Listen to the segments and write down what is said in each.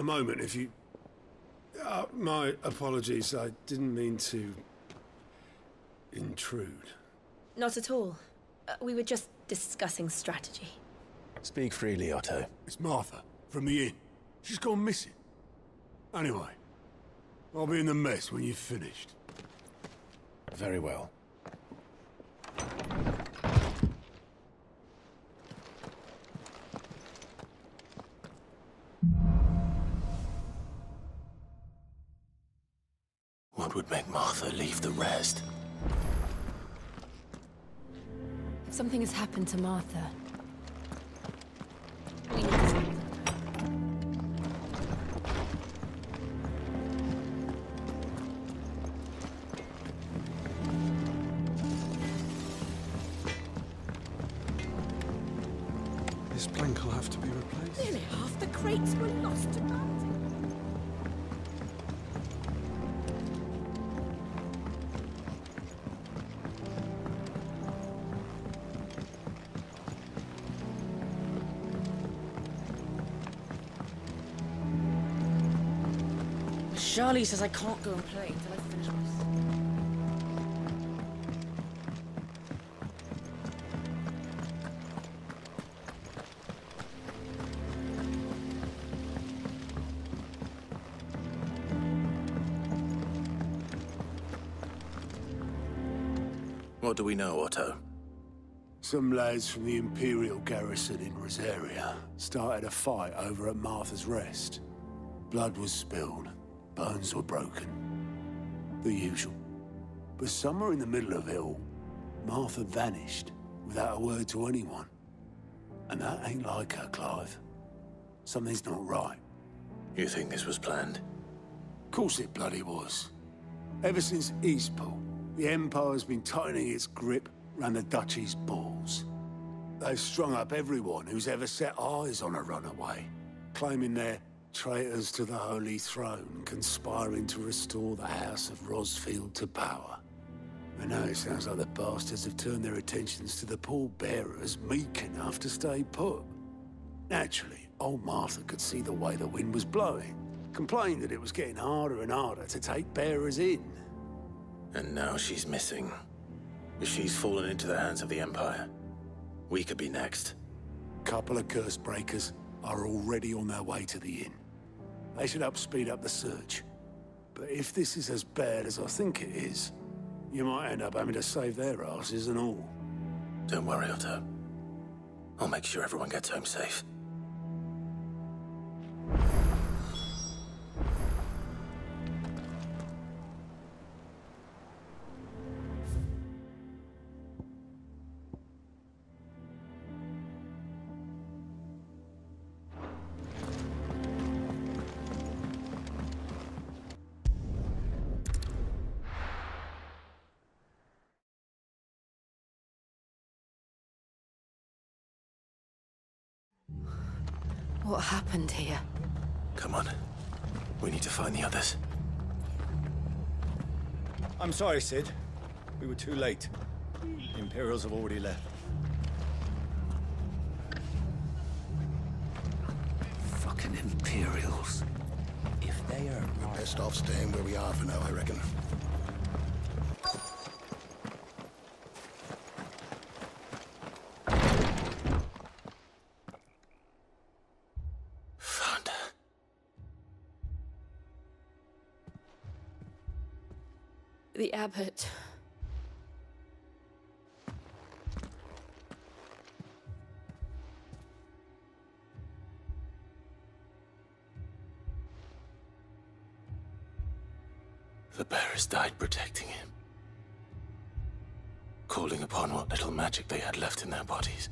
moment, if you... my apologies, I didn't mean to... intrude. Not at all. We were just discussing strategy. Speak freely, Otto. It's Martha, from the inn. She's gone missing. Anyway, I'll be in the mess when you've finished. Very well. What would make Martha leave the rest? If something has happened to Martha, we need to speak. This plank will have to be replaced. Nearly half the crates were lost to mountain. Charlie says I can't go and play until I finish this. What do we know, Otto? Some lads from the Imperial garrison in Rosaria started a fight over at Martha's Rest. Blood was spilled. Bones were broken. The usual. But somewhere in the middle of it all, Martha vanished without a word to anyone. And that ain't like her, Clive. Something's not right. You think this was planned? Of course it bloody was. Ever since Eastpool, the Empire's been tightening its grip round the Duchy's balls. They've strung up everyone who's ever set eyes on a runaway, claiming they're traitors to the Holy Throne, conspiring to restore the House of Rosfield to power. And now it sounds like the bastards have turned their attentions to the pallbearers meek enough to stay put. Naturally, old Martha could see the way the wind was blowing, complained that it was getting harder and harder to take bearers in. And now she's missing. If she's fallen into the hands of the Empire, we could be next. Couple of curse breakers are already on their way to the inn. They should help speed up the search. But if this is as bad as I think it is, you might end up having to save their asses and all. Don't worry, Otto. I'll make sure everyone gets home safe. What happened here? Come on. We need to find the others. I'm sorry, Sid. We were too late. The Imperials have already left. Fucking Imperials. If they are... We're best off staying where we are for now, I reckon. The Abbot. The bearers died protecting him. Calling upon what little magic they had left in their bodies.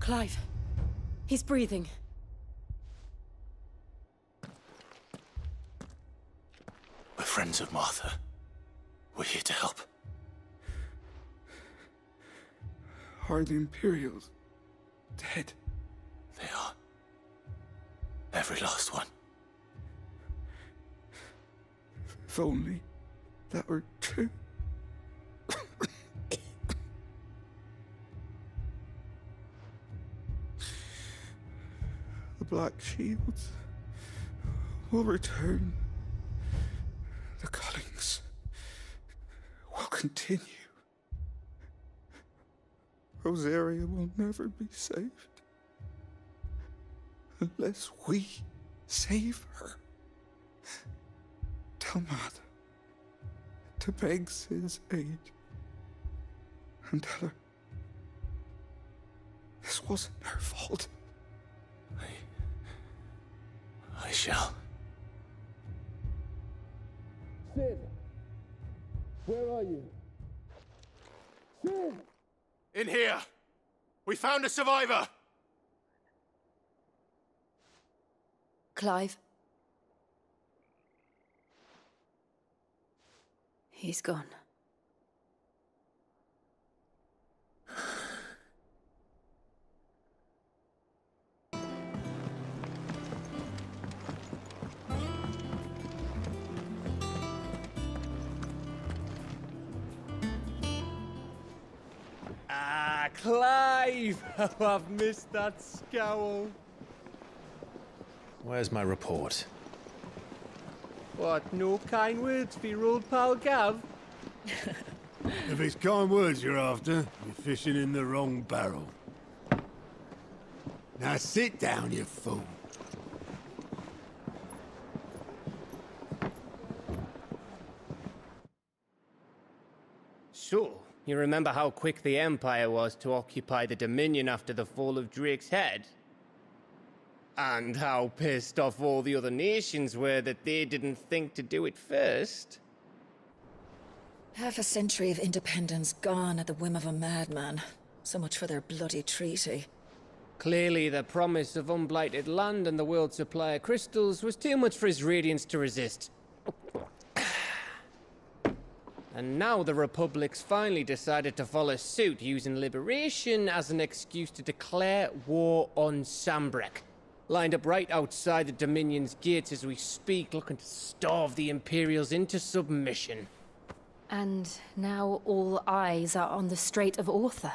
Clive. He's breathing. We're friends of Martha. We're here to help. Are the Imperials dead? They are. Every last one. If only that were true. Black Shields will return. The cullings will continue. Rosaria will never be saved unless we save her. Tell Mother to beg Sid's aid and tell her this wasn't her fault. I shall. Sid! Where are you? Sid! In here! We found a survivor! Clive? He's gone. Clive! Oh, I've missed that scowl. Where's my report? What, no kind words for your old pal Gav? If it's kind words you're after, you're fishing in the wrong barrel. Now sit down, you fool. So, you remember how quick the Empire was to occupy the Dominion after the fall of Drake's head? And how pissed off all the other nations were that they didn't think to do it first? Half a century of independence gone at the whim of a madman. So much for their bloody treaty. Clearly, the promise of unblighted land and the world's supply of crystals was too much for his radiance to resist. And now the Republic's finally decided to follow suit, using liberation as an excuse to declare war on Sambrek. Lined up right outside the Dominion's gates as we speak, looking to starve the Imperials into submission. And now all eyes are on the Strait of Author.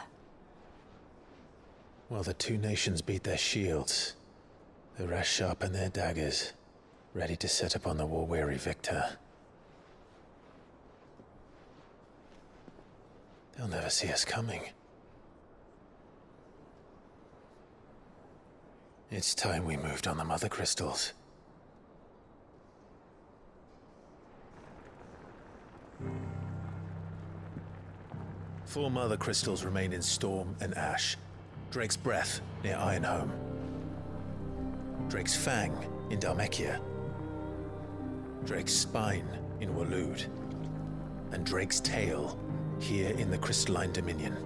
Well, the two nations beat their shields. The rest sharpen their daggers, ready to set upon the war-weary victor. They'll never see us coming. It's time we moved on the Mothercrystals. Four Mothercrystals remain in Storm and Ash. Drake's Breath near Ironhome. Drake's Fang in Dhalmekia. Drake's Spine in Waloed. And Drake's Tail here in the Crystalline Dominion.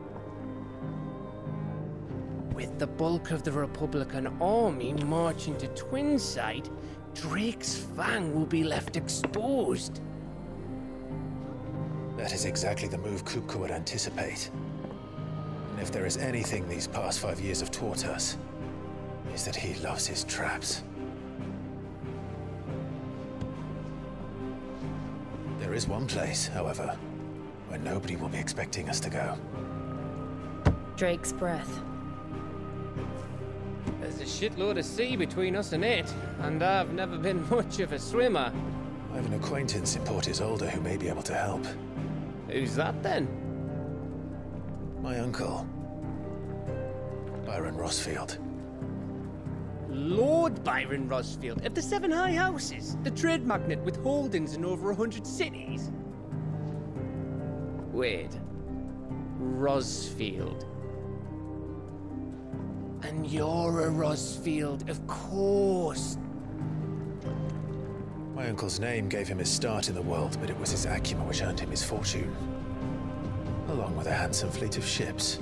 With the bulk of the Republican army marching to Twinside, Drake's Fang will be left exposed. That is exactly the move Kupka would anticipate. And if there is anything these past 5 years have taught us, is that he loves his traps. There is one place, however, where nobody will be expecting us to go. Drake's Breath. There's a shitload of sea between us and it, and I've never been much of a swimmer. I have an acquaintance in Port Isolde who may be able to help. Who's that then? My uncle, Byron Rosfield. Lord Byron Rosfield of the Seven High Houses, the trade magnate with holdings in over 100 cities. Wait, Rosfield. And you're a Rosfield, of course. My uncle's name gave him his start in the world, but it was his acumen which earned him his fortune. Along with a handsome fleet of ships.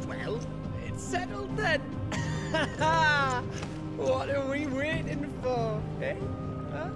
Well, it's settled then. What are we waiting for, eh? Huh?